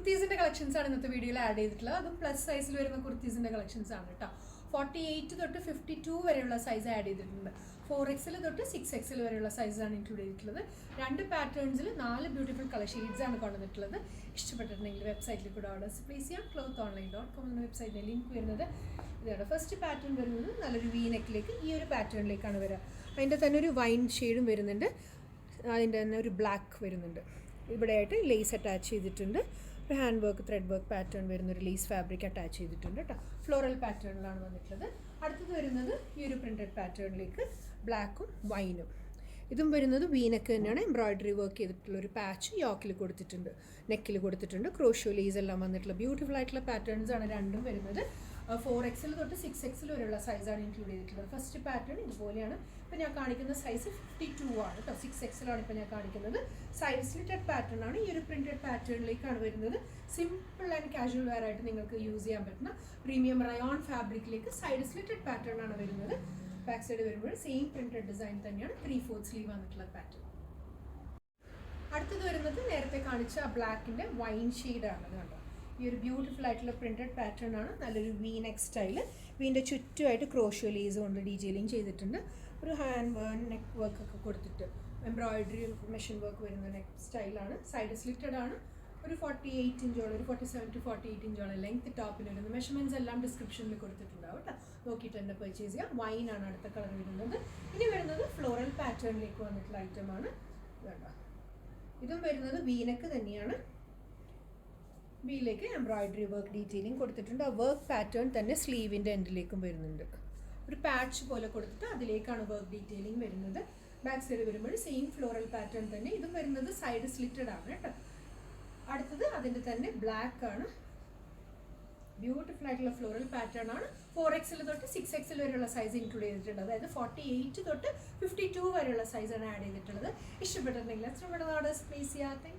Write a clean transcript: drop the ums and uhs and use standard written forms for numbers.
കുർത്തീസിൻ്റെ കളക്ഷൻസാണ് ഇന്നത്തെ വീഡിയോയിൽ ആഡ് ചെയ്തിട്ടുള്ളത്. അതും പ്ലസ് സൈസിൽ വരുന്ന കുർത്തീസിൻ്റെ കളക്ഷൻസാണ് കേട്ടോ. 48 തൊട്ട് 52 വരെയുള്ള സൈസ് ആഡ് ചെയ്തിട്ടുണ്ട്. 4XL തൊട്ട് 6XL വരെയുള്ള സൈസാണ് ഇൻക്ലൂഡ് ചെയ്തിട്ടുള്ളത്. 2 പാറ്റേൺസിൽ 4 ബ്യൂട്ടിഫുൾ കളർ ഷെയ്ഡ്സാണ് കൊണ്ടുവന്നിട്ടുള്ളത്. ഇഷ്ടപ്പെട്ടിട്ടുണ്ടെങ്കിൽ വെബ്സൈറ്റിൽ കൂടെ ഓർഡേഴ്സ് പ്ലേസ് ചെയ്യാം. clothonline.com എന്ന വെബ്സൈറ്റിൻ്റെ ലിങ്ക് വരുന്നത് ഇതാണ്. ഫസ്റ്റ് പാറ്റേൺ വരുന്നത് നല്ലൊരു വി നെക്കിലേക്ക് ഈ ഒരു പാറ്റേണിലേക്കാണ് വരിക. അതിൻ്റെ തന്നെ ഒരു വൈൻ ഷെയ്ഡും വരുന്നുണ്ട്. അതിൻ്റെ തന്നെ ഒരു ബ്ലാക്ക് വരുന്നുണ്ട്. ഇവിടെയായിട്ട് ലേസ് അറ്റാച്ച് ചെയ്തിട്ടുണ്ട്. ഒരു hand work thread work pattern വരുന്ന ഒരു ലേസ് ഫാബ്രിക് അറ്റാച്ച് ചെയ്തിട്ടുണ്ട് കേട്ടോ. ഫ്ലോറൽ പാറ്റേണിലാണ് വന്നിട്ടുള്ളത്. അടുത്തത് വരുന്നത് ഈ ഒരു പ്രിൻറ്റഡ് പാറ്റേണിലേക്ക് ബ്ലാക്കും വൈനും. ഇതും വരുന്നത് വീനക്ക് തന്നെയാണ്. എംബ്രോയിഡറി വർക്ക് ചെയ്തിട്ടുള്ള ഒരു പാച്ച് യോക്കിൽ കൊടുത്തിട്ടുണ്ട്, നെക്കിൽ കൊടുത്തിട്ടുണ്ട്. ക്രോഷോ ലേസ് എല്ലാം വന്നിട്ടുള്ള ബ്യൂട്ടിഫുൾ ആയിട്ടുള്ള പാറ്റേൺസ് ആണ് രണ്ടും വരുന്നത്. 4XL തൊട്ട് 6XL വരെയുള്ള സൈസാണ് ഇൻക്ലൂഡ് ചെയ്തിട്ടുള്ളത്. ഫസ്റ്റ് പാറ്റേൺ ഇതുപോലെയാണ്. ഇപ്പോൾ ഞാൻ കാണിക്കുന്ന സൈസ് 52 ആണ് കേട്ടോ. 6XL ആണ് ഇപ്പോൾ ഞാൻ കാണിക്കുന്നത്. സൈഡ് സ്ലിറ്റഡ് പാറ്റേൺ ആണ്. ഈ ഒരു പ്രിൻറ്റഡ് പാറ്റേണിലേക്കാണ് വരുന്നത്. സിമ്പിൾ ആൻഡ് കാഷ്വൽ വെയർ ആയിട്ട് നിങ്ങൾക്ക് യൂസ് ചെയ്യാൻ പറ്റുന്ന പ്രീമിയം റയോൺ ഫാബ്രിക്കിലേക്ക് സൈഡ് സ്ലിറ്റഡ് പാറ്റേൺ ആണ് വരുന്നത്. ബാക്ക് സൈഡ് വരുമ്പോൾ സെയിം പ്രിൻറ്റഡ് ഡിസൈൻ തന്നെയാണ്. 3/4 സ്ലീവ് വന്നിട്ടുള്ള പാറ്റേൺ. അടുത്തത് വരുന്നത് നേരത്തെ കാണിച്ച ബ്ലാക്കിൻ്റെ വൈൻ ഷെയ്ഡാണ്. കണ്ടോ, ഈ ഒരു ബ്യൂട്ടിഫുൾ ആയിട്ടുള്ള പ്രിൻറ്റഡ് പാറ്റേൺ ആണ്. നല്ലൊരു വി നെക്ക് സ്റ്റൈല്. വീൻ്റെ ചുറ്റുമായിട്ട് ക്രോഷ്യോ ലേസ് കൊണ്ട് ഡീറ്റെയിലിംഗ് ചെയ്തിട്ടുണ്ട്. ഒരു ഹാൻഡ് നെക്ക് വർക്ക് ഒക്കെ കൊടുത്തിട്ട് എംബ്രോയിഡറി മെഷീൻ വർക്ക് വരുന്ന നെക്ക് സ്റ്റൈലാണ്. സൈഡ് സ്ലിറ്റഡ് ആണ്. ഒരു 48 ഇഞ്ചോളം, ഒരു 47 to 48 ഇഞ്ചോളം ലെങ്ത് ടോപ്പിൽ വരുന്നത്. മെഷർമെൻറ്റ്സ് എല്ലാം ഡിസ്ക്രിപ്ഷനിൽ കൊടുത്തിട്ടുണ്ടാവും കേട്ടോ. നോക്കിയിട്ട് തന്നെ പർച്ചേസ് ചെയ്യാം. വൈനാണ് അടുത്ത കളർ വരുന്നത്. ഇനി വരുന്നത് ഫ്ലോറൽ പാറ്റേണിലേക്ക് വന്നിട്ടുള്ള ഐറ്റമാണ്. വേണ്ട, ഇതും വരുന്നത് വീനക്ക് തന്നെയാണ്. ബിയിലേക്ക് എംബ്രോയിഡറി വർക്ക് ഡീറ്റെയിലിംഗ് കൊടുത്തിട്ടുണ്ട്. ആ വർക്ക് പാറ്റേൺ തന്നെ സ്ലീവിൻ്റെ എൻഡിലേക്കും വരുന്നുണ്ട്. ഒരു പാച്ച് പോലെ കൊടുത്തിട്ട് അതിലേക്കാണ് വർക്ക് ഡീറ്റെയിലിംഗ് വരുന്നത്. ബാക്ക് സൈഡ് വരുമ്പോൾ സെയിം ഫ്ലോറൽ പാറ്റേൺ തന്നെ. ഇതും വരുന്നത് സൈഡ് സ്ലിറ്റഡ് ആണ് കേട്ടോ. അടുത്തത് അതിൻ്റെ തന്നെ ബ്ലാക്ക് ആണ്. ബ്യൂട്ടിഫുൾ ആയിട്ടുള്ള ഫ്ലോറൽ പാറ്റേൺ ആണ്. 4XL തൊട്ട് 6XL വരെയുള്ള സൈസ് ഇൻക്ലൂഡ് ചെയ്തിട്ടുണ്ട്. അതായത് 48 തൊട്ട് 52 വരെയുള്ള സൈസാണ് ആഡ് ചെയ്തിട്ടുള്ളത്. ഇഷ്ടപ്പെട്ടിട്ടുണ്ടെങ്കിൽ ഓർഡേഴ്സ് പ്ലേസ് ചെയ്യാം.